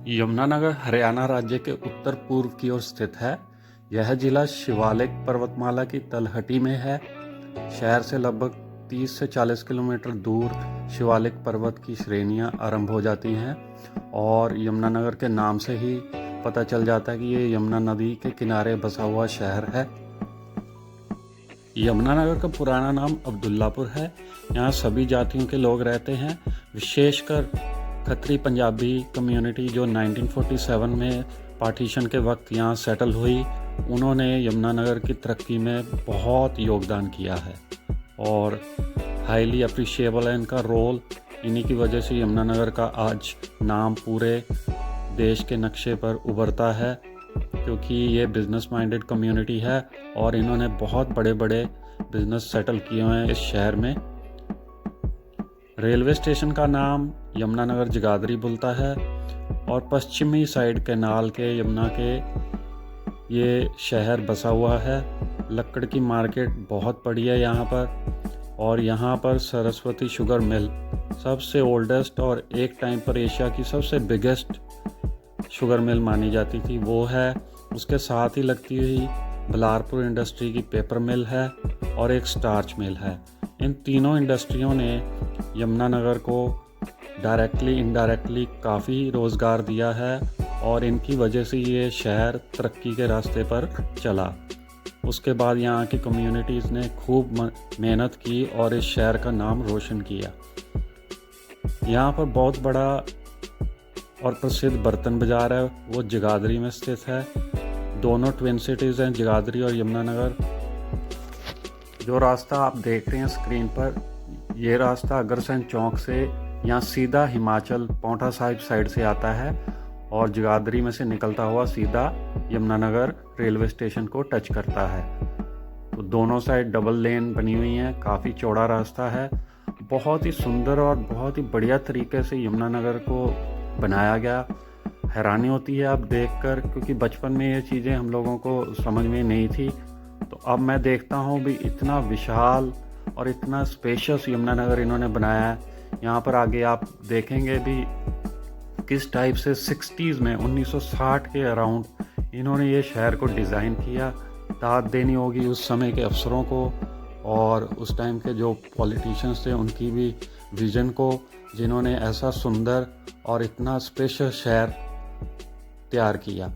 यमुनानगर हरियाणा राज्य के उत्तर पूर्व की ओर स्थित है। यह जिला शिवालिक पर्वतमाला की तलहटी में है। शहर से लगभग 30 से 40 किलोमीटर दूर शिवालिक पर्वत की श्रेणियां आरंभ हो जाती हैं और यमुनानगर के नाम से ही पता चल जाता है कि ये यमुना नदी के किनारे बसा हुआ शहर है। यमुनानगर का पुराना नाम अब्दुल्लापुर है। यहाँ सभी जातियों के लोग रहते हैं, विशेषकर खत्री पंजाबी कम्युनिटी जो 1947 में पार्टीशन के वक्त यहाँ सेटल हुई। उन्होंने यमुनानगर की तरक्की में बहुत योगदान किया है और हाईली अप्रिशिएबल है इनका रोल। इन्हीं की वजह से यमुनानगर का आज नाम पूरे देश के नक्शे पर उभरता है, क्योंकि ये बिज़नेस माइंडेड कम्युनिटी है और इन्होंने बहुत बड़े बड़े बिज़नेस सेटल किए हुए हैं इस शहर में। रेलवे स्टेशन का नाम यमुनानगर जगाधरी बुलता है और पश्चिमी साइड कैनाल के यमुना के ये शहर बसा हुआ है। लकड़ की मार्केट बहुत बड़ी है यहाँ पर और यहाँ पर सरस्वती शुगर मिल सबसे ओल्डेस्ट और एक टाइम पर एशिया की सबसे बिगेस्ट शुगर मिल मानी जाती थी, वो है। उसके साथ ही लगती हुई बलारपुर इंडस्ट्री की पेपर मिल है और एक स्टार्च मिल है। इन तीनों इंडस्ट्रियों ने यमुनानगर को डायरेक्टली इनडायरेक्टली काफ़ी रोज़गार दिया है और इनकी वजह से ये शहर तरक्की के रास्ते पर चला। उसके बाद यहाँ की कम्युनिटीज़ ने खूब मेहनत की और इस शहर का नाम रोशन किया। यहाँ पर बहुत बड़ा और प्रसिद्ध बर्तन बाज़ार है, वो जगाधरी में स्थित है। दोनों ट्विन सिटीज़ हैं, जगाधरी और यमुनानगर। जो रास्ता आप देख रहे हैं स्क्रीन पर, ये रास्ता अग्रसेन चौक से यहाँ सीधा हिमाचल पौंटा साहिब साइड से आता है और जगाधरी में से निकलता हुआ सीधा यमुनानगर रेलवे स्टेशन को टच करता है। तो दोनों साइड डबल लेन बनी हुई हैं, काफ़ी चौड़ा रास्ता है। बहुत ही सुंदर और बहुत ही बढ़िया तरीके से यमुनानगर को बनाया गया। हैरानी होती है अब देखकर, क्योंकि बचपन में ये चीज़ें हम लोगों को समझ में नहीं थी। तो अब मैं देखता हूँ भी इतना विशाल और इतना स्पेशियस यमुनानगर इन्होंने बनाया है। यहाँ पर आगे आप देखेंगे भी किस टाइप से 60s में 1960 के अराउंड इन्होंने ये शहर को डिज़ाइन किया। दाद देनी होगी उस समय के अफसरों को और उस टाइम के जो पॉलिटिशियंस थे उनकी भी विज़न को, जिन्होंने ऐसा सुंदर और इतना स्पेशल शहर तैयार किया।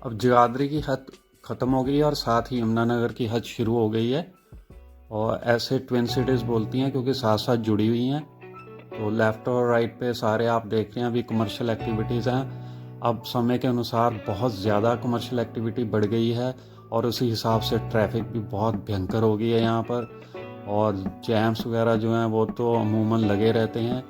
अब जगाधरी की हद ख़त्म हो गई है और साथ ही यमुनानगर की हद शुरू हो गई है और ऐसे ट्विन सिटीज़ बोलती हैं क्योंकि साथ साथ जुड़ी हुई हैं। तो लेफ़्ट और राइट पे सारे आप देख रहे हैं अभी कमर्शियल एक्टिविटीज़ हैं। अब समय के अनुसार बहुत ज़्यादा कमर्शियल एक्टिविटी बढ़ गई है और उसी हिसाब से ट्रैफिक भी बहुत भयंकर हो गई है यहाँ पर, और जैम्स वगैरह जो हैं वो तो अमूमन लगे रहते हैं।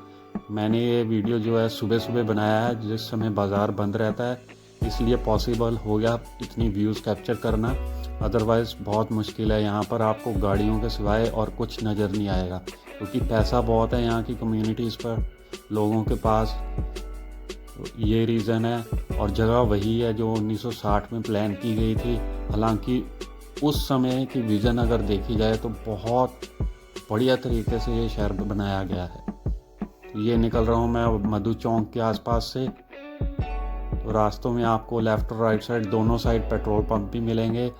मैंने ये वीडियो जो है सुबह सुबह बनाया है जिस समय बाज़ार बंद रहता है, इसलिए पॉसिबल हो गया इतनी व्यूज़ कैप्चर करना, अदरवाइज़ बहुत मुश्किल है। यहाँ पर आपको गाड़ियों के सिवाय और कुछ नज़र नहीं आएगा, क्योंकि पैसा बहुत है यहाँ की कम्युनिटीज़ पर, लोगों के पास। ये रीज़न है और जगह वही है जो 1960 में प्लान की गई थी। हालांकि उस समय की विज़न अगर देखी जाए तो बहुत बढ़िया तरीके से ये शहर बनाया गया है। तो ये निकल रहा हूँ मैं मधु चौक के आसपास से। तो रास्तों में आपको लेफ़्ट और राइट साइड दोनों साइड पेट्रोल पंप भी मिलेंगे।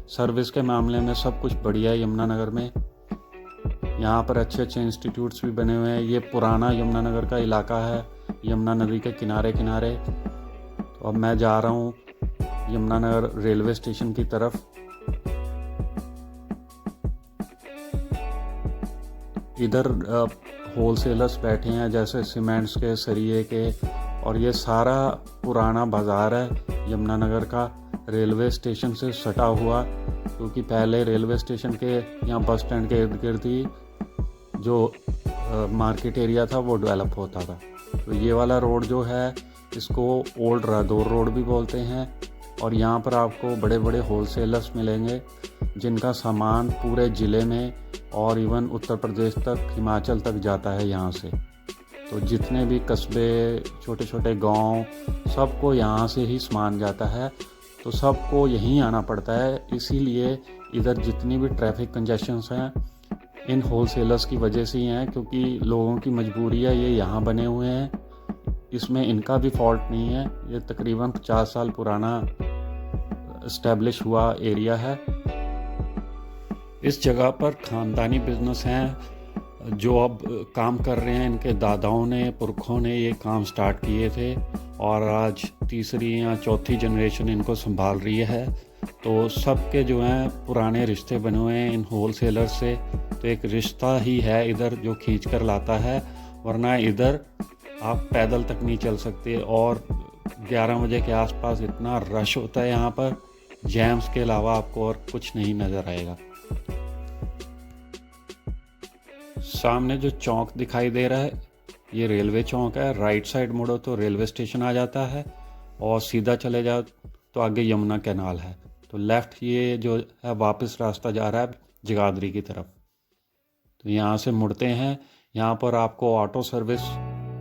सर्विस के मामले में सब कुछ बढ़िया है यमुनानगर में। यहाँ पर अच्छे अच्छे इंस्टीट्यूट्स भी बने हुए हैं। ये पुराना यमुनानगर का इलाका है, यमुना नदी के किनारे किनारे। तो अब मैं जा रहा हूँ यमुनानगर रेलवे स्टेशन की तरफ। इधर होलसेलर्स बैठे हैं जैसे सीमेंट्स के, सरिये के, और ये सारा पुराना बाज़ार है यमुनानगर का, रेलवे स्टेशन से सटा हुआ, क्योंकि पहले रेलवे स्टेशन के यहाँ बस स्टैंड के इर्द गिर्द ही जो मार्केट एरिया था वो डेवलप होता था। तो ये वाला रोड जो है इसको ओल्ड रादौर रोड भी बोलते हैं और यहाँ पर आपको बड़े बड़े होलसेलर्स मिलेंगे जिनका सामान पूरे ज़िले में और इवन उत्तर प्रदेश तक, हिमाचल तक जाता है यहाँ से। तो जितने भी कस्बे, छोटे छोटे गांव, सबको यहाँ से ही सामान जाता है, तो सबको यहीं आना पड़ता है। इसीलिए इधर जितनी भी ट्रैफिक कंजेशंस हैं इन होलसेलर्स की वजह से ही हैं, क्योंकि लोगों की मजबूरी है, ये यहाँ बने हुए हैं इसमें इनका भी फॉल्ट नहीं है। ये तकरीबन 50 साल पुराना इस्टेब्लिश हुआ एरिया है। इस जगह पर ख़ानदानी बिजनेस हैं जो अब काम कर रहे हैं। इनके दादाओं ने, पुरखों ने ये काम स्टार्ट किए थे और आज तीसरी या चौथी जनरेशन इनको संभाल रही है। तो सबके जो हैं पुराने रिश्ते बने हुए हैं इन होल सेलर से। तो एक रिश्ता ही है इधर जो खींच कर लाता है, वरना इधर आप पैदल तक नहीं चल सकते। और 11 बजे के आसपास इतना रश होता है यहाँ पर, जैम्स के अलावा आपको और कुछ नहीं नज़र आएगा। सामने जो चौक दिखाई दे रहा है ये रेलवे चौक है। राइट साइड मुड़ो तो रेलवे स्टेशन आ जाता है और सीधा चले जाओ तो आगे यमुना कैनाल है। तो लेफ़्ट ये जो है वापस रास्ता जा रहा है जगाधरी की तरफ। तो यहाँ से मुड़ते हैं। यहाँ पर आपको ऑटो सर्विस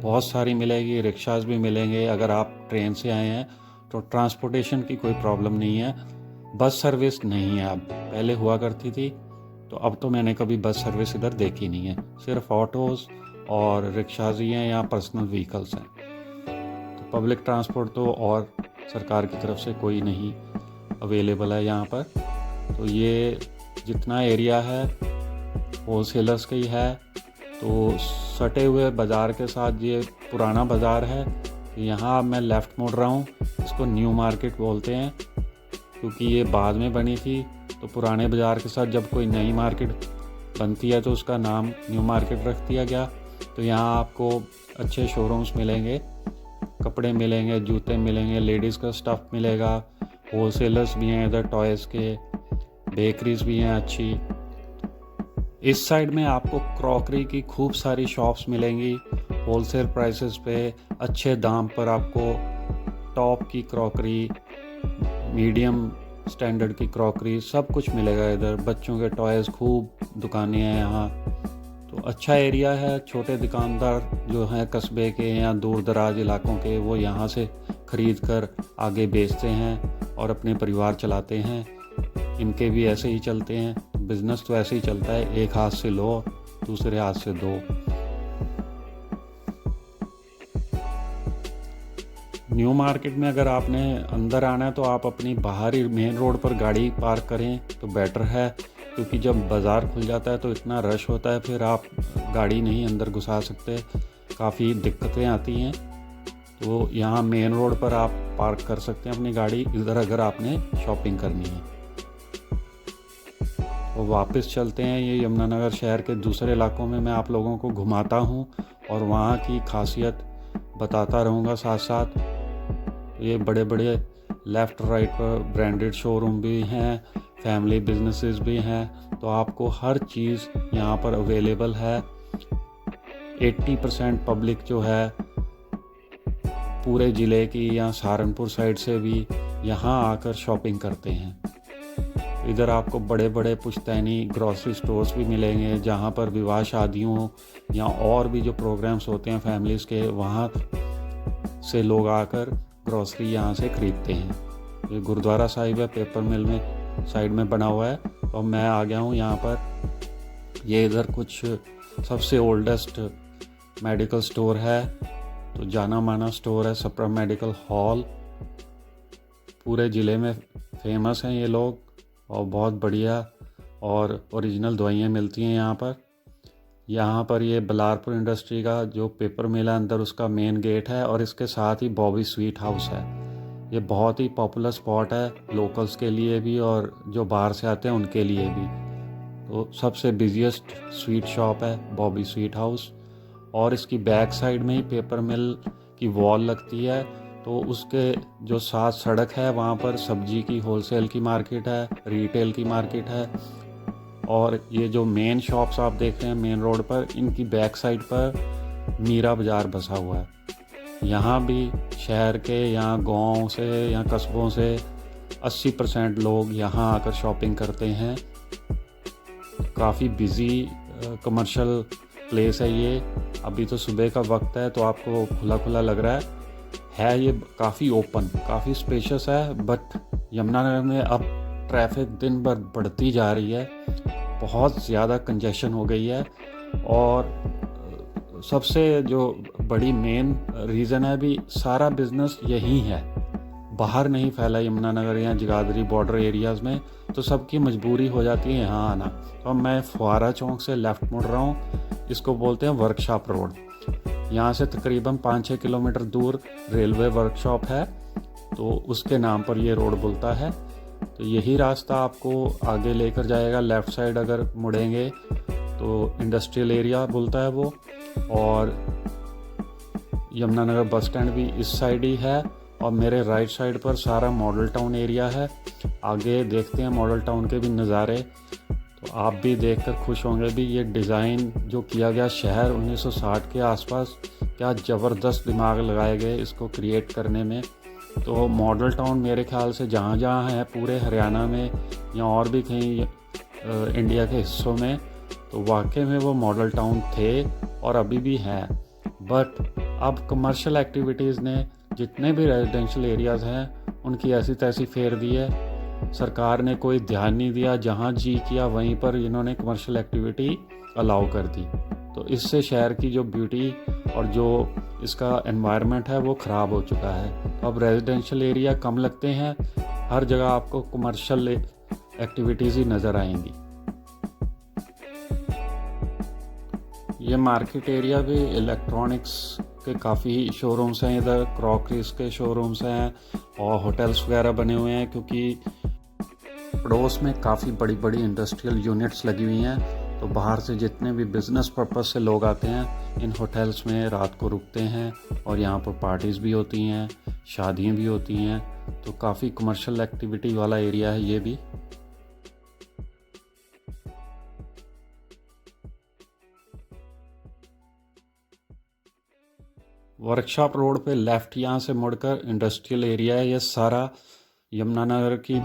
बहुत सारी मिलेगी, रिक्शाज भी मिलेंगे। अगर आप ट्रेन से आए हैं तो ट्रांसपोर्टेशन की कोई प्रॉब्लम नहीं है। बस सर्विस नहीं है, अब पहले हुआ करती थी, तो अब तो मैंने कभी बस सर्विस इधर देखी नहीं है। सिर्फ ऑटोज़ और रिक्शाज ही हैं, यहाँ पर्सनल व्हीकल्स हैं। तो पब्लिक ट्रांसपोर्ट तो और सरकार की तरफ से कोई नहीं अवेलेबल है यहाँ पर। तो ये जितना एरिया है होल सेलर्स का ही है। तो सटे हुए बाज़ार के साथ ये पुराना बाज़ार है। यहाँ मैं लेफ़्ट मुड़ रहा हूँ। इसको न्यू मार्केट बोलते हैं क्योंकि ये बाद में बनी थी। तो पुराने बाज़ार के साथ जब कोई नई मार्केट बनती है तो उसका नाम न्यू मार्केट रख दिया गया। तो यहाँ आपको अच्छे शोरूम्स मिलेंगे, कपड़े मिलेंगे, जूते मिलेंगे, लेडीज़ का स्टफ़ मिलेगा। होल सेलर्स भी हैं इधर, टॉयज़ के, बेकरीज भी हैं अच्छी। इस साइड में आपको क्रॉकरी की खूब सारी शॉप्स मिलेंगी होलसेल प्राइसेस पे, अच्छे दाम पर। आपको टॉप की क्रॉकरी, मीडियम स्टैंडर्ड की क्रॉकरी, सब कुछ मिलेगा इधर। बच्चों के टॉयज़ खूब दुकानें हैं यहाँ। तो अच्छा एरिया है। छोटे दुकानदार जो हैं कस्बे के या दूर दराज इलाकों के, वो यहाँ से ख़रीद कर आगे बेचते हैं और अपने परिवार चलाते हैं। इनके भी ऐसे ही चलते हैं। बिज़नेस तो ऐसे ही चलता है, एक हाथ से लो दूसरे हाथ से दो। न्यू मार्केट में अगर आपने अंदर आना है तो आप अपनी बाहरी मेन रोड पर गाड़ी पार्क करें तो बेटर है, क्योंकि जब बाज़ार खुल जाता है तो इतना रश होता है, फिर आप गाड़ी नहीं अंदर घुसा सकते, काफ़ी दिक्कतें आती हैं। तो यहाँ मेन रोड पर आप पार्क कर सकते हैं अपनी गाड़ी इधर, अगर आपने शॉपिंग करनी है। तो वापस चलते हैं। ये यमुनानगर शहर के दूसरे इलाकों में मैं आप लोगों को घुमाता हूँ और वहाँ की खासियत बताता रहूँगा साथ साथ। ये बड़े बड़े लेफ़्ट राइट पर ब्रांडेड शोरूम भी हैं, फैमिली बिजनेसेस भी हैं। तो आपको हर चीज़ यहाँ पर अवेलेबल है। 80% पब्लिक जो है पूरे ज़िले की या सहारनपुर साइड से भी यहाँ आकर शॉपिंग करते हैं। इधर आपको बड़े बड़े पुश्तैनी ग्रॉसरी स्टोर्स भी मिलेंगे, जहाँ पर विवाह शादियों या और भी जो प्रोग्राम्स होते हैं फैमिलीज़ के, वहाँ से लोग आकर ग्रॉसरी यहाँ से ख़रीदते हैं। ये गुरुद्वारा साहिब है, पेपर मिल में साइड में बना हुआ है। और मैं आ गया हूँ यहाँ पर। ये इधर कुछ सबसे ओल्डेस्ट मेडिकल स्टोर है, तो जाना माना स्टोर है सप्रा मेडिकल हॉल। पूरे ज़िले में फेमस हैं ये लोग और बहुत बढ़िया और ओरिजिनल दवाइयाँ मिलती हैं यहाँ पर। यहाँ पर ये बलारपुर इंडस्ट्री का जो पेपर मिल है अंदर, उसका मेन गेट है और इसके साथ ही बॉबी स्वीट हाउस है। ये बहुत ही पॉपुलर स्पॉट है लोकल्स के लिए भी और जो बाहर से आते हैं उनके लिए भी। तो सबसे बिजिएस्ट स्वीट शॉप है बॉबी स्वीट हाउस। और इसकी बैक साइड में ही पेपर मिल की वॉल लगती है। तो उसके जो साथ सड़क है वहाँ पर सब्जी की होलसेल की मार्केट है, रिटेल की मार्केट है। और ये जो मेन शॉप्स आप देख रहे हैं मेन रोड पर, इनकी बैक साइड पर मीरा बाज़ार बसा हुआ है। यहाँ भी शहर के या गांव से या कस्बों से 80% लोग यहाँ आकर शॉपिंग करते हैं। काफ़ी बिज़ी कमर्शियल प्लेस है ये। अभी तो सुबह का वक्त है तो आपको खुला खुला लग रहा है। ये काफ़ी ओपन, काफ़ी स्पेशियस है। बट यमुनानगर में अब ट्रैफिक दिन भर बढ़ती जा रही है, बहुत ज़्यादा कंजेशन हो गई है और सबसे जो बड़ी मेन रीज़न है भी, सारा बिजनेस यही है, बाहर नहीं फैला यमुनानगर या जगाधरी बॉर्डर एरियाज़ में, तो सबकी मजबूरी हो जाती है यहाँ आना। तो अब मैं फुआरा चौक से लेफ़्ट मुड़ रहा हूँ, इसको बोलते हैं वर्कशॉप रोड। यहाँ से तकरीबन 5-6 किलोमीटर दूर रेलवे वर्कशॉप है, तो उसके नाम पर ये रोड बोलता है। तो यही रास्ता आपको आगे लेकर जाएगा। लेफ़्ट साइड अगर मुड़ेंगे तो इंडस्ट्रियल एरिया बोलता है वो, और यमुनानगर बस स्टैंड भी इस साइड ही है, और मेरे राइट साइड पर सारा मॉडल टाउन एरिया है। आगे देखते हैं मॉडल टाउन के भी नज़ारे, तो आप भी देखकर खुश होंगे भी। ये डिज़ाइन जो किया गया शहर 1960 के आसपास, क्या ज़बरदस्त दिमाग लगाए गए इसको क्रिएट करने में। तो मॉडल टाउन मेरे ख्याल से जहाँ जहाँ है पूरे हरियाणा में या और भी कहीं इंडिया के हिस्सों में, तो वाकई में वो मॉडल टाउन थे और अभी भी हैं। बट अब कमर्शियल एक्टिविटीज़ ने जितने भी रेजिडेंशियल एरियाज़ हैं उनकी ऐसी तैसी फेर दी है। सरकार ने कोई ध्यान नहीं दिया, जहाँ जी किया वहीं पर इन्होंने कमर्शियल एक्टिविटी अलाउ कर दी। तो इससे शहर की जो ब्यूटी और जो इसका एनवायरनमेंट है वो ख़राब हो चुका है। तो अब रेजिडेंशियल एरिया कम लगते हैं, हर जगह आपको कमर्शियल एक्टिविटीज़ ही नज़र आएंगी। ये मार्केट एरिया भी इलेक्ट्रॉनिक्स के काफ़ी शोरूम्स हैं, इधर क्रॉकरीज के शोरूम्स हैं और होटल्स वगैरह बने हुए हैं, क्योंकि पड़ोस में काफ़ी बड़ी बड़ी इंडस्ट्रियल यूनिट्स लगी हुई हैं। तो बाहर से जितने भी बिज़नेस पर्पस से लोग आते हैं इन होटल्स में रात को रुकते हैं, और यहाँ पर पार्टीज़ भी होती हैं, शादियाँ भी होती हैं। तो काफ़ी कमर्शियल एक्टिविटी वाला एरिया है ये भी। वर्कशॉप रोड पे लेफ़्ट यहाँ से मुड़कर इंडस्ट्रियल एरिया है। ये सारा यमुनानगर की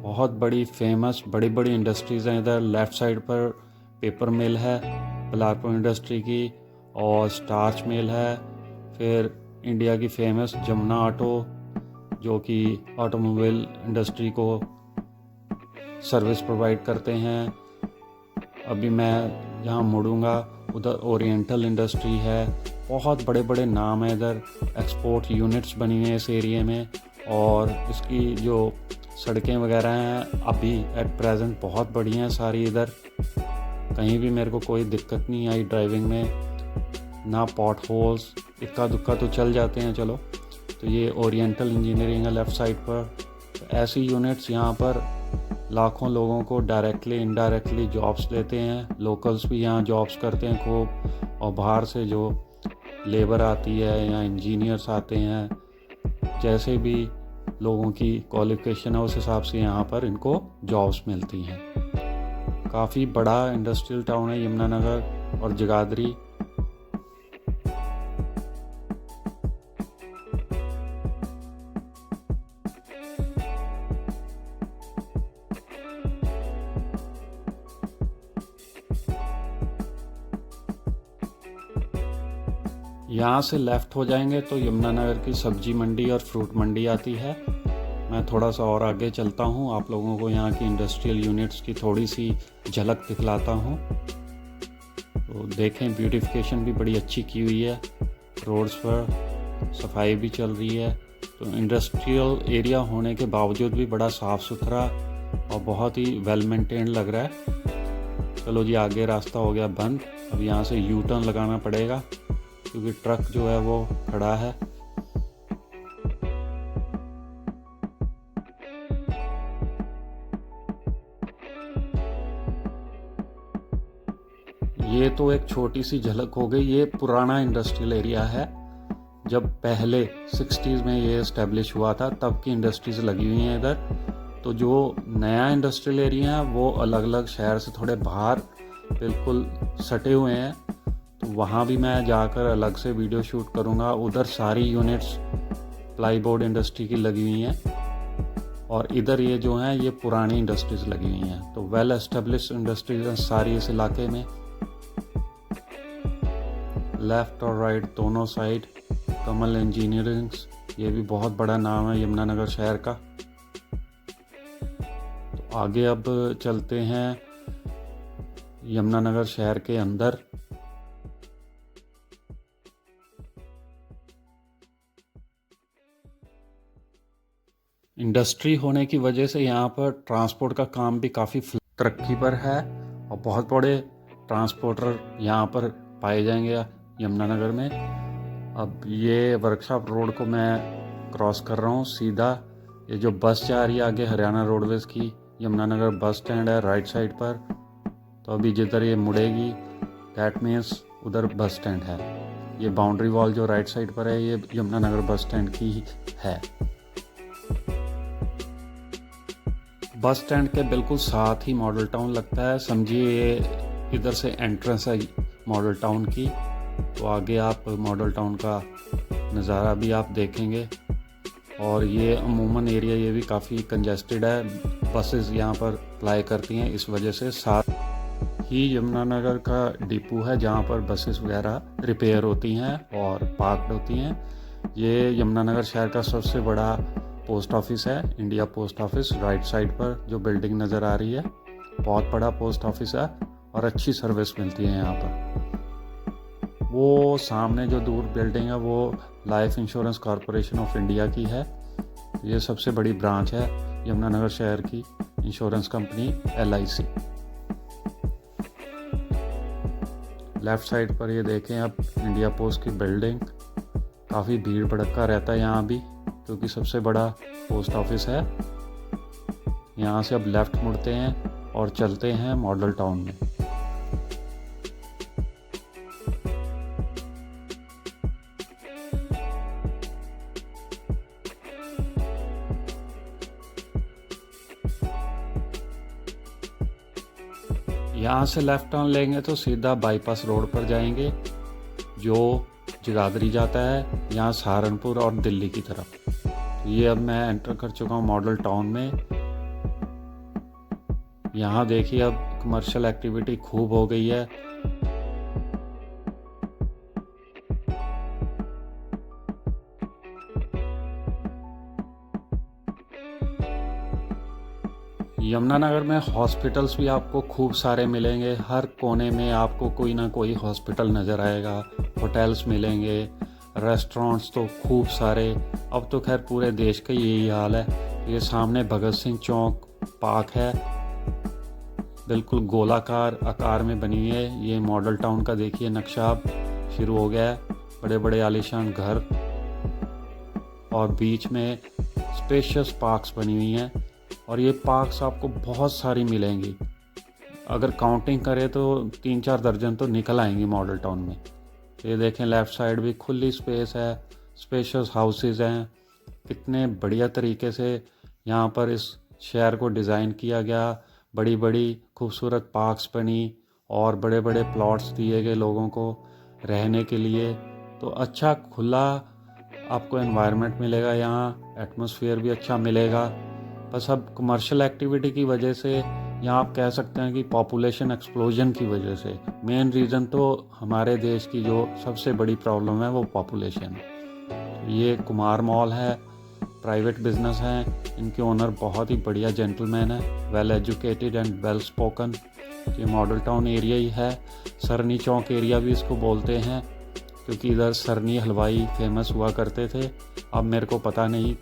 बहुत बड़ी फेमस बड़ी बड़ी इंडस्ट्रीज़ हैं। इधर लेफ़्ट साइड पर पेपर मिल है बिलासपुर इंडस्ट्री की, और स्टार्च मिल है। फिर इंडिया की फेमस जमुना ऑटो, जो कि ऑटोमोबाइल इंडस्ट्री को सर्विस प्रोवाइड करते हैं। अभी मैं जहाँ मुड़ूंगा उधर ओरिएंटल इंडस्ट्री है। बहुत बड़े बड़े नाम हैं इधर, एक्सपोर्ट यूनिट्स बनी हुई हैं इस एरिया में, और इसकी जो सड़कें वगैरह हैं अभी एट प्रेजेंट बहुत बढ़िया हैं सारी। इधर कहीं भी मेरे को कोई दिक्कत नहीं आई ड्राइविंग में, ना पॉट होल्स, इक्का दुक्का तो चल जाते हैं चलो। तो ये ओरिएंटल इंजीनियरिंग है लेफ़्ट साइड पर। तो ऐसी यूनिट्स यहाँ पर लाखों लोगों को डायरेक्टली इनडायरेक्टली जॉब्स देते हैं। लोकल्स भी यहाँ जॉब्स करते हैं खूब, और बाहर से जो लेबर आती है या इंजीनियर्स आते हैं, जैसे भी लोगों की क्वालिफ़िकेशन है उस हिसाब से यहाँ पर इनको जॉब्स मिलती हैं। काफ़ी बड़ा इंडस्ट्रियल टाउन है यमुनानगर और जगाधरी। यहाँ से लेफ़्ट हो जाएंगे तो यमुनानगर की सब्जी मंडी और फ्रूट मंडी आती है। मैं थोड़ा सा और आगे चलता हूँ, आप लोगों को यहाँ की इंडस्ट्रियल यूनिट्स की थोड़ी सी झलक दिखलाता हूँ। तो देखें, ब्यूटिफिकेशन भी बड़ी अच्छी की हुई है, रोड्स पर सफाई भी चल रही है। तो इंडस्ट्रियल एरिया होने के बावजूद भी बड़ा साफ़ सुथरा और बहुत ही वेल मेंटेन्ड लग रहा है। चलो जी, आगे रास्ता हो गया बंद। अब यहाँ से यू टर्न लगाना पड़ेगा क्योंकि ट्रक जो है वो खड़ा है। ये तो एक छोटी सी झलक हो गई। ये पुराना इंडस्ट्रियल एरिया है, जब पहले 60s में ये इस्टेब्लिश हुआ था तब की इंडस्ट्रीज लगी हुई हैं इधर। तो जो नया इंडस्ट्रियल एरिया है वो अलग अलग शहर से थोड़े बाहर बिल्कुल सटे हुए हैं। तो वहाँ भी मैं जाकर अलग से वीडियो शूट करूँगा। उधर सारी यूनिट्स प्लाईबोर्ड इंडस्ट्री की लगी हुई हैं, और इधर ये जो हैं ये पुरानी इंडस्ट्रीज लगी हुई हैं। तो वेल एस्टेब्लिश इंडस्ट्रीज हैं सारी इस इलाके में। लेफ़्ट और राइट दोनों साइड कमल इंजीनियरिंग्स, ये भी बहुत बड़ा नाम है यमुनानगर शहर का। तो आगे अब चलते हैं यमुनानगर शहर के अंदर। इंडस्ट्री होने की वजह से यहाँ पर ट्रांसपोर्ट का काम भी काफ़ी तरक्की पर है और बहुत बड़े ट्रांसपोर्टर यहाँ पर पाए जाएंगे यमुनानगर में। अब ये वर्कशॉप रोड को मैं क्रॉस कर रहा हूँ सीधा। ये जो बस जा रही है आगे हरियाणा रोडवेज़ की, यमुनानगर बस स्टैंड है राइट साइड पर। तो अभी जिधर ये मुड़ेगी दैट मीन्स उधर बस स्टैंड है। ये बाउंड्री वॉल जो राइट साइड पर है ये यमुनानगर बस स्टैंड की ही है। बस स्टैंड के बिल्कुल साथ ही मॉडल टाउन लगता है। समझिए ये इधर से एंट्रेंस है मॉडल टाउन की। तो आगे आप मॉडल टाउन का नज़ारा भी आप देखेंगे। और ये अमूमन एरिया ये भी काफ़ी कंजेस्टेड है, बसेस यहाँ पर अप्लाई करती हैं, इस वजह से साथ ही यमुनानगर का डिपो है जहाँ पर बसेस वगैरह रिपेयर होती हैं और पार्कड होती हैं। ये यमुनानगर शहर का सबसे बड़ा पोस्ट ऑफिस है, India post office. Right side पर जो बिल्डिंग नज़र आ रही है बहुत बड़ा पोस्ट ऑफिस है और अच्छी सर्विस मिलती है यहाँ पर। वो सामने जो दूर बिल्डिंग है वो life insurance corporation of India की है। ये सबसे बड़ी ब्रांच है यमुनानगर शहर की insurance company LIC। Left side पर ये देखें आप इंडिया पोस्ट की बिल्डिंग। काफ़ी भीड़ भड़का रहता है यहाँ भी क्योंकि सबसे बड़ा पोस्ट ऑफिस है। यहाँ से अब लेफ़्ट मुड़ते हैं और चलते हैं मॉडल टाउन में। यहाँ से लेफ़्ट टर्न लेंगे तो सीधा बाईपास रोड पर जाएंगे जो जगाधरी जाता है, यहाँ सहारनपुर और दिल्ली की तरफ। ये अब मैं एंटर कर चुका हूँ मॉडल टाउन में। यहाँ देखिए अब कमर्शियल एक्टिविटी खूब हो गई है। यमुनानगर में हॉस्पिटल्स भी आपको खूब सारे मिलेंगे। हर कोने में आपको कोई ना कोई हॉस्पिटल नज़र आएगा। होटल्स मिलेंगे, रेस्टोरेंट्स तो खूब सारे। अब तो खैर पूरे देश का यही हाल है। ये सामने भगत सिंह चौक पार्क है, बिल्कुल गोलाकार आकार में बनी हुई है। ये मॉडल टाउन का देखिए नक्शा शुरू हो गया है। बड़े बड़े आलीशान घर और बीच में स्पेशियस पार्क्स बनी हुई हैं। और ये पार्क्स आपको बहुत सारी मिलेंगी। अगर काउंटिंग करें तो 3-4 दर्जन तो निकल आएंगी मॉडल टाउन में। ये देखें लेफ़्ट साइड भी खुली स्पेस है, स्पेशियस हाउसेस हैं। कितने बढ़िया तरीके से यहाँ पर इस शहर को डिज़ाइन किया गया। बड़ी बड़ी खूबसूरत पार्क्स बनी और बड़े बड़े प्लॉट्स दिए गए लोगों को रहने के लिए। तो अच्छा खुला आपको एनवायरनमेंट मिलेगा, यहाँ एटमॉस्फेयर भी अच्छा मिलेगा। बस अब कमर्शियल एक्टिविटी की वजह से यहाँ आप कह सकते हैं कि पॉपुलेशन एक्सप्लोजन की वजह से, मेन रीज़न तो हमारे देश की जो सबसे बड़ी प्रॉब्लम है वो पॉपुलेशन है। ये कुमार मॉल है, प्राइवेट बिजनेस हैं। इनके ओनर बहुत ही बढ़िया जेंटलमैन है, well educated and well spoken. ये मॉडल टाउन एरिया ही है। सरनी चौक एरिया भी इसको बोलते हैं क्योंकि इधर सरनी हलवाई फेमस हुआ करते थे। अब मेरे को पता नहीं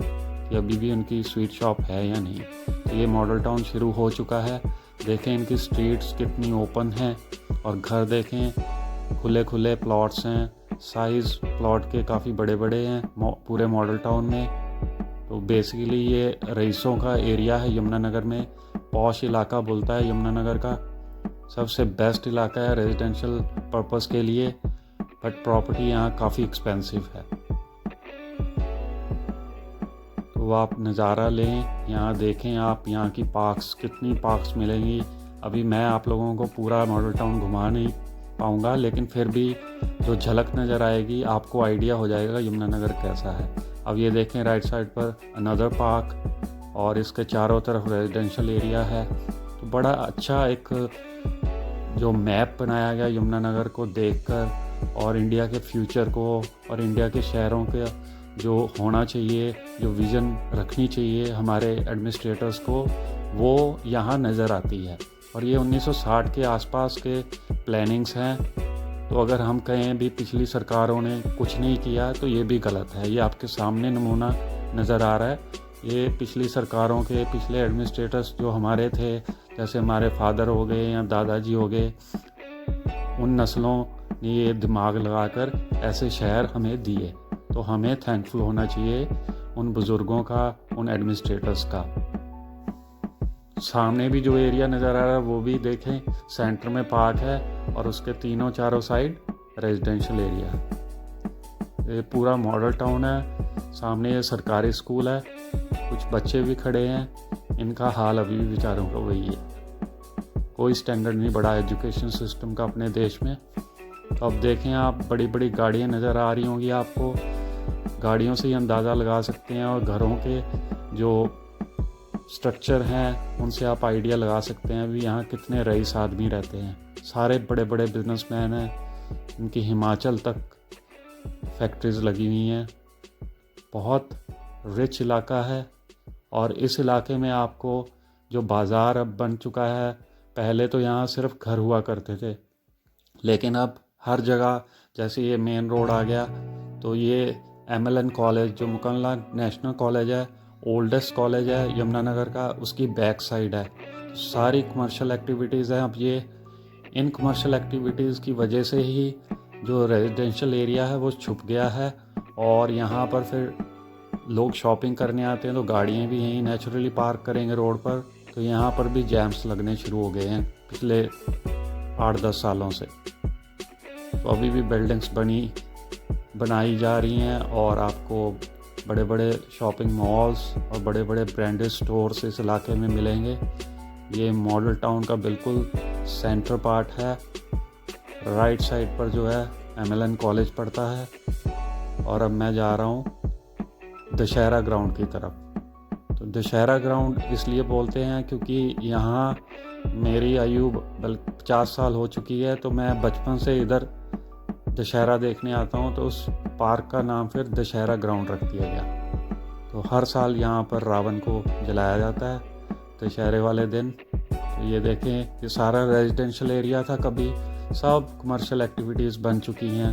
कि अभी भी उनकी स्वीट शॉप है या नहीं। तो ये मॉडल टाउन शुरू हो चुका है। देखें इनकी स्ट्रीट्स कितनी ओपन हैं और घर देखें खुले खुले प्लॉट्स हैं। साइज़ प्लॉट के काफ़ी बड़े बड़े हैं पूरे मॉडल टाउन में। तो बेसिकली ये रईसों का एरिया है यमुनानगर में। पॉश इलाका बोलता है यमुनानगर का। सबसे बेस्ट इलाका है रेजिडेंशियल पर्पस के लिए, बट प्रॉपर्टी यहाँ काफ़ी एक्सपेंसिव है। तो आप नज़ारा लें, यहाँ देखें आप यहाँ की पार्क्स, कितनी पार्क्स मिलेंगी। अभी मैं आप लोगों को पूरा मॉडल टाउन घुमा नहीं पाऊँगा, लेकिन फिर भी जो झलक नज़र आएगी आपको आइडिया हो जाएगा यमुनानगर कैसा है। अब ये देखें राइट साइड पर अनदर पार्क और इसके चारों तरफ रेजिडेंशियल एरिया है। तो बड़ा अच्छा एक जो मैप बनाया गया यमुनानगर को देखकर और इंडिया के फ्यूचर को और इंडिया के शहरों के जो होना चाहिए, जो विज़न रखनी चाहिए हमारे एडमिनिस्ट्रेटर्स को, वो यहाँ नज़र आती है। और ये 1960 के आसपास के प्लानिंग्स हैं। तो अगर हम कहें भी पिछली सरकारों ने कुछ नहीं किया तो ये भी गलत है। ये आपके सामने नमूना नज़र आ रहा है ये पिछली सरकारों के पिछले एडमिनिस्ट्रेटर्स जो हमारे थे, जैसे हमारे फादर हो गए या दादाजी हो गए, उन नस्लों ने ये दिमाग लगाकर ऐसे शहर हमें दिए। तो हमें थैंकफुल होना चाहिए उन बुज़ुर्गों का, उन एडमिनिस्ट्रेटर्स का। सामने भी जो एरिया नज़र आ रहा है वो भी देखें, सेंटर में पार्क है और उसके तीनों चारों साइड रेजिडेंशियल एरिया। ये पूरा मॉडल टाउन है। सामने ये सरकारी स्कूल है, कुछ बच्चे भी खड़े हैं, इनका हाल अभी भी बेचारों का वही है। कोई स्टैंडर्ड नहीं बढ़ा एजुकेशन सिस्टम का अपने देश में। तो अब देखें आप, बड़ी बड़ी गाड़ियाँ नज़र आ रही होंगी आपको, गाड़ियों से ही अंदाज़ा लगा सकते हैं, और घरों के जो स्ट्रक्चर हैं उनसे आप आइडिया लगा सकते हैं अभी यहाँ कितने रईस आदमी रहते हैं। सारे बड़े बड़े बिजनेसमैन हैं, इनकी हिमाचल तक फैक्ट्रीज लगी हुई हैं। बहुत रिच इलाका है। और इस इलाके में आपको जो बाज़ार अब बन चुका है, पहले तो यहाँ सिर्फ घर हुआ करते थे, लेकिन अब हर जगह, जैसे ये मेन रोड आ गया तो ये MLN कॉलेज जो मुकल्ला नेशनल कॉलेज है, ओल्डेस्ट कॉलेज है यमुनानगर का, उसकी बैक साइड है। सारी कमर्शियल एक्टिविटीज़ हैं अब ये। इन कमर्शियल एक्टिविटीज़ की वजह से ही जो रेजिडेंशियल एरिया है वो छुप गया है, और यहाँ पर फिर लोग शॉपिंग करने आते हैं तो गाड़ियाँ भी यहीं नेचुरली पार्क करेंगे रोड पर, तो यहाँ पर भी जैम्स लगने शुरू हो गए हैं पिछले 8-10 सालों से। तो अभी भी बिल्डिंग्स बनाई जा रही हैं, और आपको बड़े बड़े शॉपिंग मॉल्स और बड़े बड़े ब्रांडेड स्टोर्स इस इलाके में मिलेंगे। ये मॉडल टाउन का बिल्कुल सेंटर पार्ट है। राइट साइड पर जो है MLN कॉलेज पड़ता है। और अब मैं जा रहा हूँ दशहरा ग्राउंड की तरफ। तो दशहरा ग्राउंड इसलिए बोलते हैं क्योंकि यहाँ मेरी आयु 50 साल हो चुकी है, तो मैं बचपन से इधर दशहरा देखने आता हूँ, तो उस पार्क का नाम फिर दशहरा ग्राउंड रख दिया गया। तो हर साल यहाँ पर रावण को जलाया जाता है दशहरे वाले दिन। तो ये देखें, ये सारा रेजिडेंशियल एरिया था, कभी सब कमर्शियल एक्टिविटीज़ बन चुकी हैं।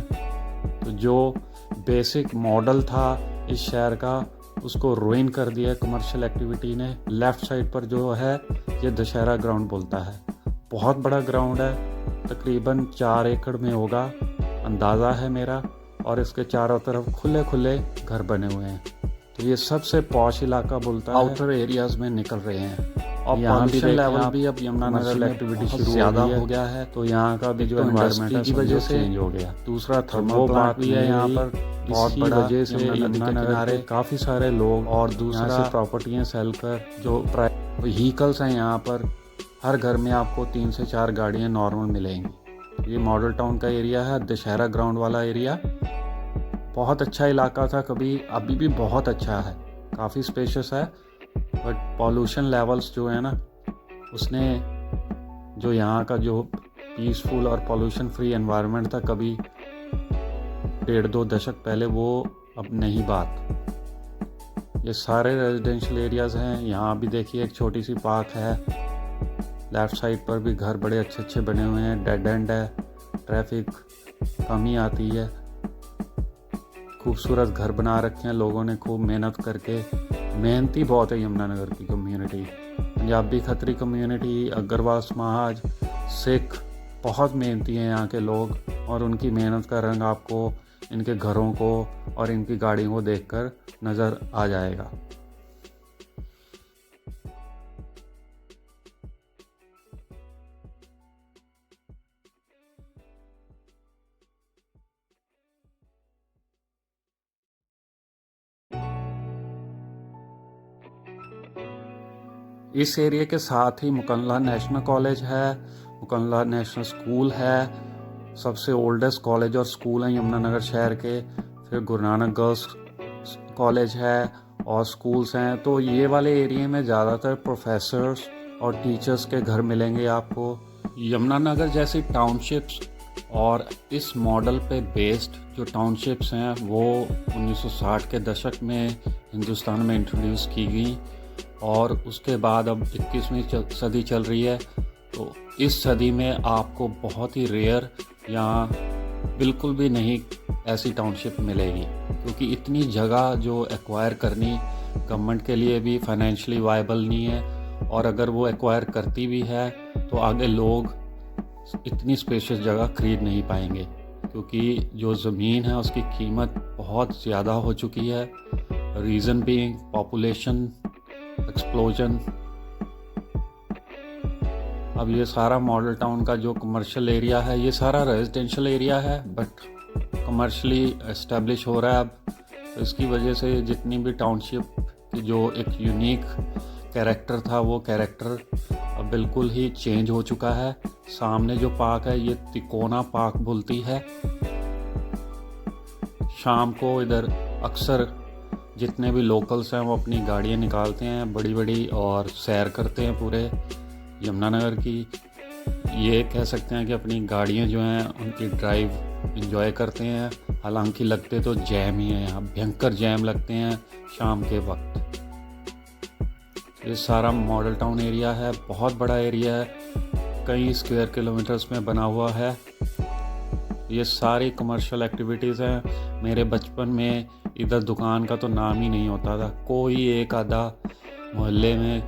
तो जो बेसिक मॉडल था इस शहर का, उसको रुइन कर दिया कमर्शियल एक्टिविटी ने। लेफ़्ट साइड पर जो है ये दशहरा ग्राउंड बोलता है। बहुत बड़ा ग्राउंड है, तकरीबन 4 एकड़ में होगा अंदाज़ा है मेरा, और इसके चारों तरफ खुले खुले घर बने हुए हैं। तो ये सबसे पॉश इलाका बोलता है। आउटर एरियाज में निकल रहे हैं, और यहाँ भी लेवल भी अब यमुनानगर में एक्टिविटी शुरू ज़्यादा हो गया है, तो यहाँ का भी जो एनवायरनमेंट की वजह से चेंज हो गया। दूसरा थर्मल प्लांट भी है यहाँ पर, बहुत बड़ा वजह से यमुनानगर के काफ़ी सारे लोग और दूसरा प्रॉपर्टियाँ सेल कर जो व्हीकल्स हैं यहाँ पर, हर घर में आपको 3 से 4 गाड़ियाँ नॉर्मल मिलेंगी। ये मॉडल टाउन का एरिया है, दशहरा ग्राउंड वाला एरिया। बहुत अच्छा इलाका था कभी, अभी भी बहुत अच्छा है, काफ़ी स्पेशियस है। बट पॉल्यूशन लेवल्स जो है ना, उसने जो यहाँ का जो पीसफुल और पॉल्यूशन फ्री एनवायरनमेंट था कभी 1.5-2 दशक पहले, वो अब नहीं बात। ये सारे रेजिडेंशियल एरियाज़ हैं। यहाँ भी देखिए एक छोटी सी पार्क है। लेफ़्ट साइड पर भी घर बड़े अच्छे अच्छे बने हुए हैं। डेड एंड है, ट्रैफिक कम ही आती है। खूबसूरत घर बना रखे हैं लोगों ने खूब मेहनत करके। मेहनती बहुत है यमुनानगर की कम्युनिटी। पंजाबी खत्री कम्युनिटी, अग्रवाल समाज, सिख, बहुत मेहनती हैं यहाँ के लोग, और उनकी मेहनत का रंग आपको इनके घरों को और इनकी गाड़ियों को देखकर नज़र आ जाएगा। इस एरिया के साथ ही मुकल्ला नेशनल कॉलेज है, मुकल्ला नेशनल स्कूल है, सबसे ओल्डेस्ट कॉलेज और स्कूल हैं यमुनानगर शहर के। फिर गुरु नानक गर्ल्स कॉलेज है और स्कूल्स हैं। तो ये वाले एरिया में ज़्यादातर प्रोफेसर्स और टीचर्स के घर मिलेंगे आपको। यमुनानगर जैसी टाउनशिप्स और इस मॉडल पे बेस्ड जो टाउनशिप्स हैं वो 1960 के दशक में हिंदुस्तान में इंट्रोड्यूस की गई, और उसके बाद अब 21वीं सदी चल रही है। तो इस सदी में आपको बहुत ही रेयर या बिल्कुल भी नहीं ऐसी टाउनशिप मिलेगी। क्योंकि इतनी जगह जो एक्वायर करनी गवर्नमेंट के लिए भी फाइनेंशियली वायबल नहीं है, और अगर वो एक्वायर करती भी है तो आगे लोग इतनी स्पेशियस जगह खरीद नहीं पाएंगे, क्योंकि जो ज़मीन है उसकी कीमत बहुत ज़्यादा हो चुकी है। Reason being population explosion. अब ये सारा मॉडल टाउन का जो कमर्शियल एरिया है, ये सारा रेजिडेंशियल एरिया है बट कमर्शियली एस्टेब्लिश हो रहा है अब। तो इसकी वजह से जितनी भी टाउनशिप की जो एक यूनिक कैरेक्टर था, वो कैरेक्टर अब बिल्कुल ही चेंज हो चुका है। सामने जो पार्क है ये तिकोना पार्क बोलती है। शाम को इधर अक्सर जितने भी लोकल्स हैं वो अपनी गाड़ियाँ निकालते हैं बड़ी बड़ी और सैर करते हैं पूरे यमुनानगर की। ये कह सकते हैं कि अपनी गाड़ियाँ जो हैं उनकी ड्राइव एंजॉय करते हैं। हालांकि लगते तो जैम ही है, यहाँ भयंकर जैम लगते हैं शाम के वक्त। ये सारा मॉडल टाउन एरिया है, बहुत बड़ा एरिया है, कई स्क्वायर किलोमीटर्स में बना हुआ है। ये सारी कमर्शियल एक्टिविटीज़ हैं। मेरे बचपन में इधर दुकान का तो नाम ही नहीं होता था, कोई एक आधा मोहल्ले में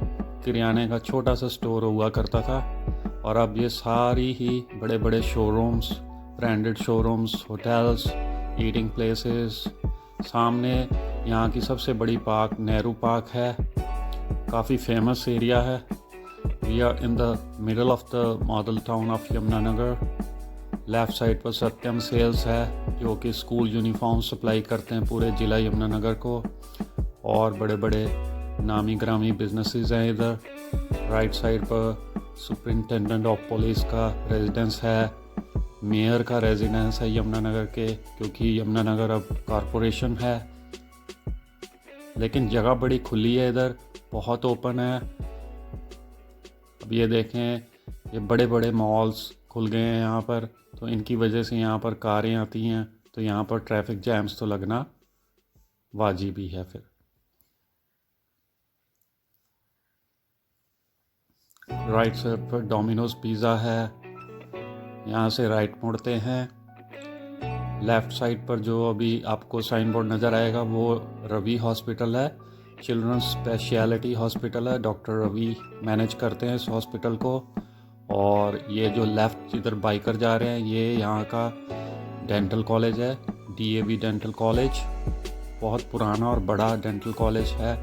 किराने का छोटा सा स्टोर हुआ करता था। और अब ये सारी ही बड़े बड़े showrooms, branded showrooms, hotels, eating places. सामने यहाँ की सबसे बड़ी पार्क नेहरू पार्क है, काफ़ी फेमस एरिया है। We are in the middle of the model town of Yamunanagar. Left side पर सत्यम सेल्स है जो कि स्कूल यूनिफॉर्म सप्लाई करते हैं पूरे ज़िला यमुनानगर को, और बड़े बड़े नामी ग्रामी बिजनेसेस हैं इधर। राइट साइड पर सुपरिटेंडेंट ऑफ पुलिस का रेजिडेंस है, मेयर का रेजिडेंस है यमुनानगर के, क्योंकि यमुनानगर अब कॉरपोरेशन है। लेकिन जगह बड़ी खुली है इधर, बहुत ओपन है। अब ये देखें, ये बड़े बड़े मॉल्स खुल गए हैं यहाँ पर, तो इनकी वजह से यहाँ पर कारें आती हैं, तो यहाँ पर ट्रैफिक जैम्स तो लगना वाजिब ही है। फिर राइट साइड पर डोमिनोज पिज़्ज़ा है, यहाँ से राइट मुड़ते हैं। लेफ़्ट साइड पर जो अभी आपको साइन बोर्ड नज़र आएगा वो रवि हॉस्पिटल है, चिल्ड्रंस स्पेशलिटी हॉस्पिटल है। डॉक्टर रवि मैनेज करते हैं इस हॉस्पिटल को। और ये जो लेफ़्ट इधर बाइकर जा रहे हैं, ये यहाँ का डेंटल कॉलेज है, DAV डेंटल कॉलेज। बहुत पुराना और बड़ा डेंटल कॉलेज है।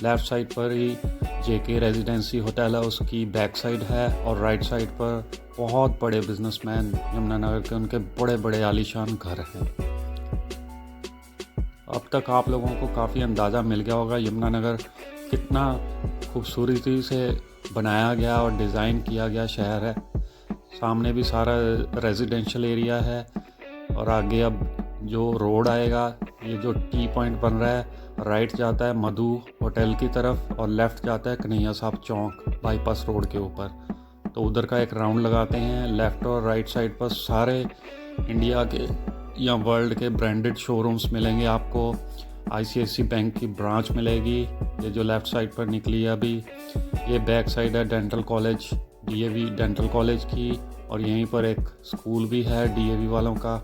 लेफ़्ट साइड पर ही JK रेजिडेंसी होटल है, उसकी बैक साइड है। और राइट साइड पर बहुत बड़े बिजनेसमैन यमुनानगर के, उनके बड़े बड़े आलीशान घर हैं। अब तक आप लोगों को काफ़ी अंदाज़ा मिल गया होगा यमुनानगर कितना खूबसूरती से बनाया गया और डिज़ाइन किया गया शहर है। सामने भी सारा रेजिडेंशियल एरिया है, और आगे अब जो रोड आएगा, ये जो टी पॉइंट बन रहा है, राइट जाता है मधु होटल की तरफ और लेफ़्ट जाता है कन्हैया साहब चौक बाईपास रोड के ऊपर। तो उधर का एक राउंड लगाते हैं। लेफ़्ट और राइट साइड पर सारे इंडिया के या वर्ल्ड के ब्रांडेड शोरूम्स मिलेंगे आपको। ICICI बैंक की ब्रांच मिलेगी, ये जो लेफ़्ट साइड पर निकली है अभी। ये बैक साइड है dental college, DAV dental college की, और यहीं पर एक स्कूल भी है DAV वालों का।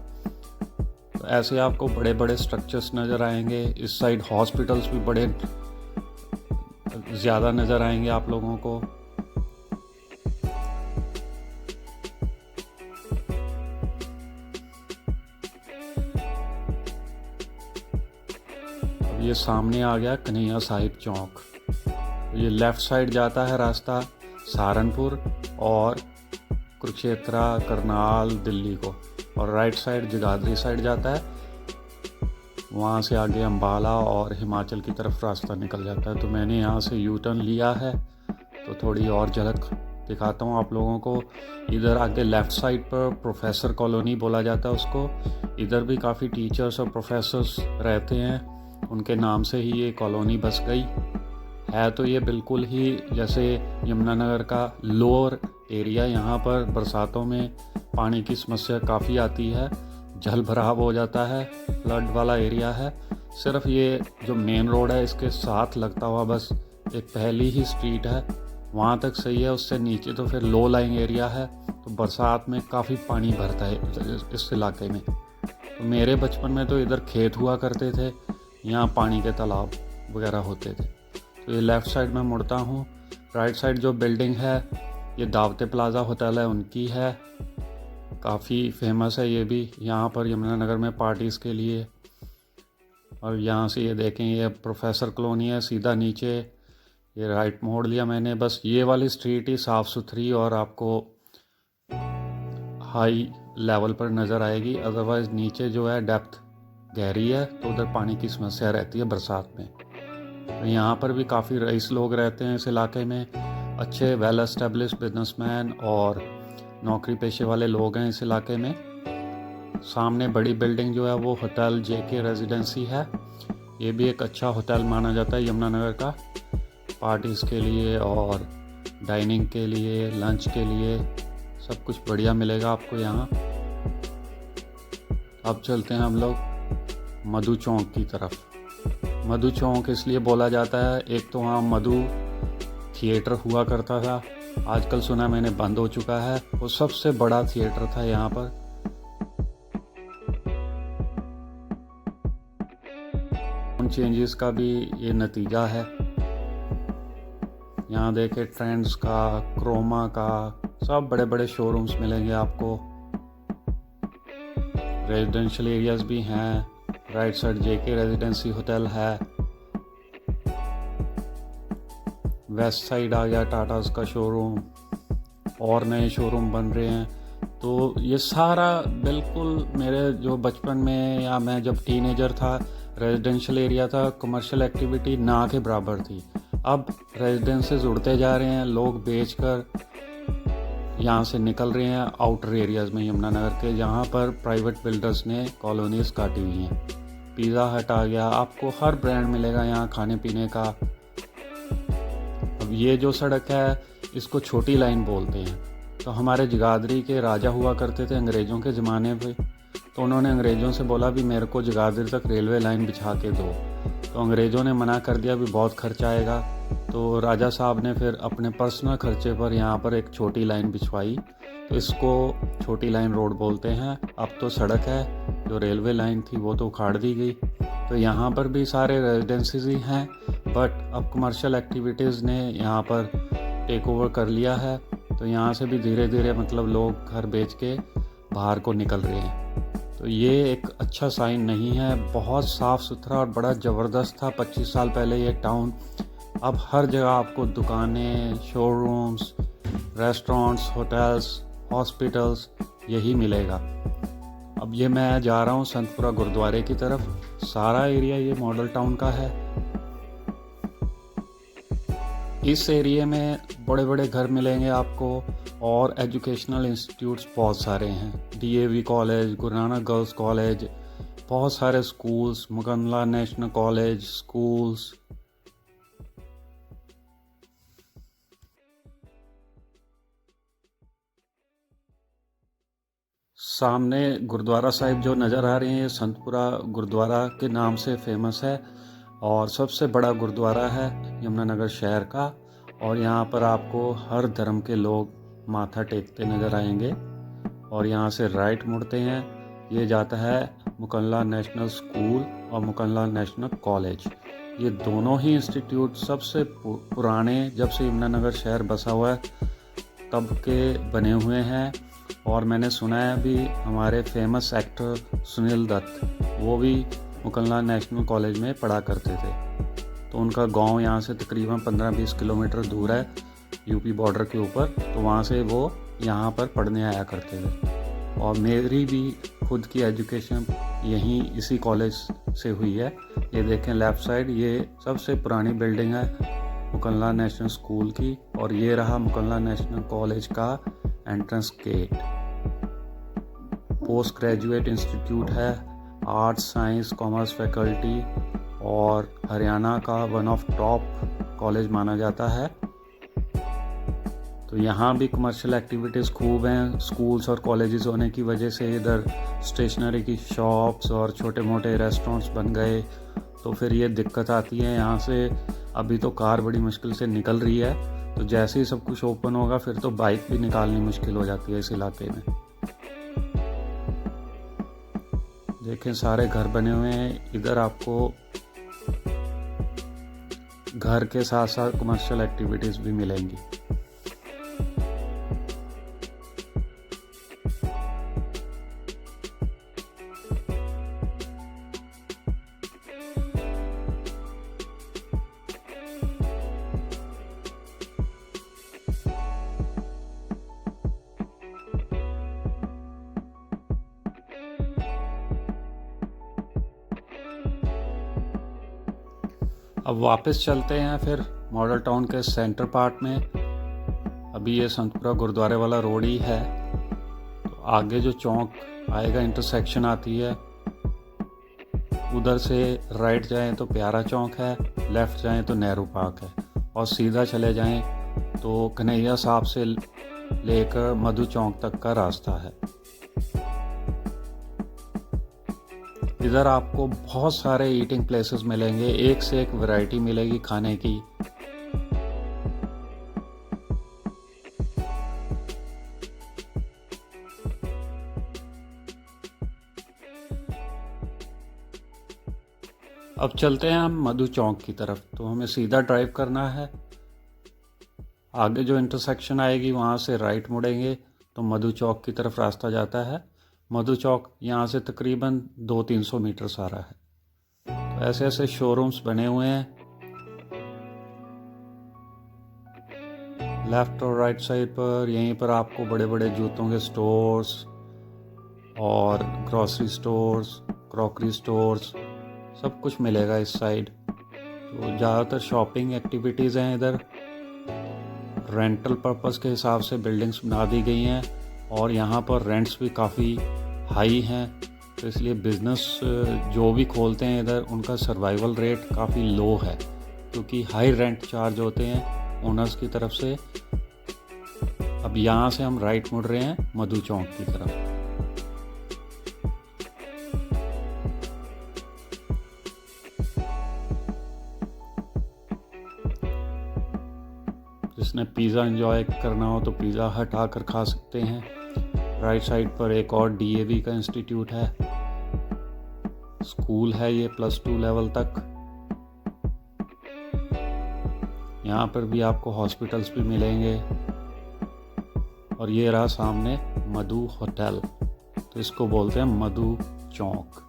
तो ऐसे आपको बड़े बड़े स्ट्रक्चर्स नज़र आएंगे। इस साइड हॉस्पिटल्स भी बड़े ज़्यादा नज़र आएंगे आप लोगों को। अब ये सामने आ गया कन्हैया साहिब चौक। ये लेफ़्ट साइड जाता है रास्ता सहारनपुर और कुरुक्षेत्र, करनाल, दिल्ली को, और राइट साइड जगाधरी साइड जाता है। वहाँ से आगे अम्बाला और हिमाचल की तरफ रास्ता निकल जाता है। तो मैंने यहाँ से यू टर्न लिया है, तो थोड़ी और झलक दिखाता हूँ आप लोगों को। इधर आगे लेफ़्ट साइड पर प्रोफेसर कॉलोनी बोला जाता है उसको। इधर भी काफ़ी टीचर्स और प्रोफेसर्स रहते हैं, उनके नाम से ही ये कॉलोनी बस गई है। तो ये बिल्कुल ही जैसे यमुनानगर का लोअर एरिया, यहाँ पर बरसातों में पानी की समस्या काफ़ी आती है, जल भराव हो जाता है, फ्लड वाला एरिया है। सिर्फ ये जो मेन रोड है इसके साथ लगता हुआ बस एक पहली ही स्ट्रीट है, वहाँ तक सही है। उससे नीचे तो फिर लो लाइंग एरिया है, तो बरसात में काफ़ी पानी भरता है इस इलाके में। तो मेरे बचपन में तो इधर खेत हुआ करते थे, यहाँ पानी के तालाब वगैरह होते थे। तो ये लेफ़्ट साइड में मुड़ता हूँ। राइट साइड जो बिल्डिंग है ये दावते प्लाज़ा होटल है, उनकी है। काफ़ी फेमस है ये भी यहाँ पर यमुनानगर में पार्टीज़ के लिए। और यहाँ से ये देखें, ये प्रोफेसर कॉलोनी है। सीधा नीचे ये राइट मोड़ लिया मैंने। बस ये वाली स्ट्रीट ही साफ़ सुथरी और आपको हाई लेवल पर नज़र आएगी। अदरवाइज़ नीचे जो है डेप्थ गहरी है, तो उधर पानी की समस्या रहती है बरसात में। तो यहाँ पर भी काफ़ी रईस लोग रहते हैं इस इलाके में, अच्छे वेल एस्टेब्लिश्ड बिजनेसमैन और नौकरी पेशे वाले लोग हैं इस इलाके में। सामने बड़ी बिल्डिंग जो है वो होटल JK रेजिडेंसी है। ये भी एक अच्छा होटल माना जाता है यमुनानगर का, पार्टीज़ के लिए और डाइनिंग के लिए, लंच के लिए सब कुछ बढ़िया मिलेगा आपको यहाँ। अब चलते हैं हम लोग मधु चौक की तरफ। मधु चौक इसलिए बोला जाता है, एक तो वहाँ मधु थिएटर हुआ करता था, आजकल सुना मैंने बंद हो चुका है। वो सबसे बड़ा थिएटर था यहाँ पर। उन चेंजेस का भी ये नतीजा है। यहाँ देखे ट्रेंड्स का, क्रोमा का, सब बड़े बड़े शोरूम्स मिलेंगे आपको। रेजिडेंशियल एरियाज भी हैं। Right side JK residency hotel है। वेस्ट साइड आ गया टाटास का शोरूम, और नए शोरूम बन रहे हैं। तो ये सारा बिल्कुल मेरे जो बचपन में या मैं जब टीनेजर था, रेजिडेंशियल एरिया था, कमर्शियल एक्टिविटी ना के बराबर थी। अब रेजिडेंसेस उड़ते जा रहे हैं, लोग बेचकर यहाँ से निकल रहे हैं आउटर एरियाज़ में यमुनानगर के, जहाँ पर प्राइवेट बिल्डर्स ने कॉलोनीज़ काटी हुई हैं। पिज़्ज़ा हट आ गया, आपको हर ब्रांड मिलेगा यहाँ खाने पीने का। अब ये जो सड़क है इसको छोटी लाइन बोलते हैं। तो हमारे जगाधरी के राजा हुआ करते थे अंग्रेज़ों के ज़माने पे, तो उन्होंने अंग्रेज़ों से बोला भी मेरे को जगाधरी तक रेलवे लाइन बिछा के दो। तो अंग्रेज़ों ने मना कर दिया भी बहुत खर्चा आएगा। तो राजा साहब ने फिर अपने पर्सनल खर्चे पर यहाँ पर एक छोटी लाइन बिछवाई, तो इसको छोटी लाइन रोड बोलते हैं। अब तो सड़क है, जो रेलवे लाइन थी वो तो उखाड़ दी गई। तो यहाँ पर भी सारे रेजिडेंसीज ही हैं, बट अब कमर्शियल एक्टिविटीज़ ने यहाँ पर टेक ओवर कर लिया है। तो यहाँ से भी धीरे धीरे मतलब लोग घर बेच के बाहर को निकल रहे हैं। तो ये एक अच्छा साइन नहीं है। बहुत साफ़ सुथरा और बड़ा ज़बरदस्त था 25 साल पहले ये टाउन। अब हर जगह आपको दुकानें, शोरूम्स, रेस्टोरेंट्स, होटल्स, हॉस्पिटल्स यही मिलेगा। अब ये मैं जा रहा हूँ संतपुरा गुरुद्वारे की तरफ। सारा एरिया ये मॉडल टाउन का है। इस एरिया में बड़े बड़े घर मिलेंगे आपको और एजुकेशनल इंस्टीट्यूट्स बहुत सारे हैं। DAV college, Guru Nanak girls college, बहुत सारे स्कूल्स, मुकम्मला नेशनल कॉलेज स्कूल्स। सामने गुरुद्वारा साहिब जो नज़र आ रहे हैं, संतपुरा गुरुद्वारा के नाम से फेमस है और सबसे बड़ा गुरुद्वारा है यमुनानगर शहर का। और यहाँ पर आपको हर धर्म के लोग माथा टेकते नज़र आएंगे। और यहाँ से राइट मुड़ते हैं, ये जाता है मुकम्मला नेशनल स्कूल और मुकम्मला नेशनल कॉलेज। ये दोनों ही इंस्टीट्यूट सबसे पुराने, जब से यमुनानगर शहर बसा हुआ है तब के बने हुए हैं। और मैंने सुना है अभी हमारे फेमस एक्टर सुनील दत्त, वो भी मुकम्मला नेशनल कॉलेज में पढ़ा करते थे। तो उनका गांव यहाँ से तकरीबन 15-20 किलोमीटर दूर है, यूपी बॉर्डर के ऊपर। तो वहाँ से वो यहाँ पर पढ़ने आया करते थे। और मेरी भी खुद की एजुकेशन यहीं इसी कॉलेज से हुई है। ये देखें लेफ़्ट साइड, ये सबसे पुरानी बिल्डिंग है मुकम्मला नेशनल स्कूल की। और ये रहा मुकम्मला नेशनल कॉलेज का entrance gate. Post graduate institute है, आर्ट्स, साइंस, कॉमर्स फैकल्टी, और हरियाणा का वन ऑफ टॉप कॉलेज माना जाता है। तो यहाँ भी कमर्शियल एक्टिविटीज़ खूब हैं। स्कूल्स और कॉलेजेस होने की वजह से इधर स्टेशनरी की शॉप्स और छोटे मोटे रेस्टोरेंट्स बन गए। तो फिर ये दिक्कत आती है यहाँ से। अभी तो कार बड़ी मुश्किल से निकल रही है, तो जैसे ही सब कुछ ओपन होगा फिर तो बाइक भी निकालनी मुश्किल हो जाती है इस इलाके में। देखें सारे घर बने हुए हैं। इधर आपको घर के साथ साथ कमर्शियल एक्टिविटीज़ भी मिलेंगी। अब वापस चलते हैं फिर मॉडल टाउन के सेंटर पार्ट में। अभी ये संतपुरा गुरुद्वारे वाला रोड ही है, तो आगे जो चौक आएगा, इंटरसेक्शन आती है, उधर से राइट जाएं तो प्यारा चौक है, लेफ़्ट जाएं तो नेहरू पार्क है, और सीधा चले जाएं तो कन्हैया साहब से लेकर मधु चौक तक का रास्ता है। इधर आपको बहुत सारे ईटिंग प्लेसेस मिलेंगे, एक से एक वैरायटी मिलेगी खाने की। अब चलते हैं हम मधु चौक की तरफ। तो हमें सीधा ड्राइव करना है, आगे जो इंटरसेक्शन आएगी वहाँ से राइट मुड़ेंगे तो मधु चौक की तरफ रास्ता जाता है। मधु चौक यहाँ से तकरीबन 200-300 मीटर सारा है। तो ऐसे ऐसे शोरूम्स बने हुए हैं, लेफ़्ट और राइट साइड पर। यहीं पर आपको बड़े बड़े जूतों के स्टोर्स और ग्रॉसरी स्टोर्स, क्रॉकरी स्टोर्स, सब कुछ मिलेगा इस साइड। तो ज़्यादातर शॉपिंग एक्टिविटीज़ हैं इधर। रेंटल पर्पस के हिसाब से बिल्डिंग्स बना दी गई हैं, और यहाँ पर रेंट्स भी काफ़ी हाई हैं, तो इसलिए बिज़नेस जो भी खोलते हैं इधर उनका सर्वाइवल रेट काफ़ी लो है, क्योंकि हाई रेंट चार्ज होते हैं ओनर्स की तरफ से। अब यहाँ से हम राइट मुड़ रहे हैं मधु चौक की तरफ। जिसने पिज़्ज़ा एंजॉय करना हो तो पिज़्ज़ा हट आकर खा सकते हैं। राइट साइड पर एक और DAV का इंस्टीट्यूट है, स्कूल है ये +2 लेवल तक। यहाँ पर भी आपको हॉस्पिटल्स भी मिलेंगे। और ये रहा सामने मधु होटल, तो इसको बोलते हैं मधु चौक।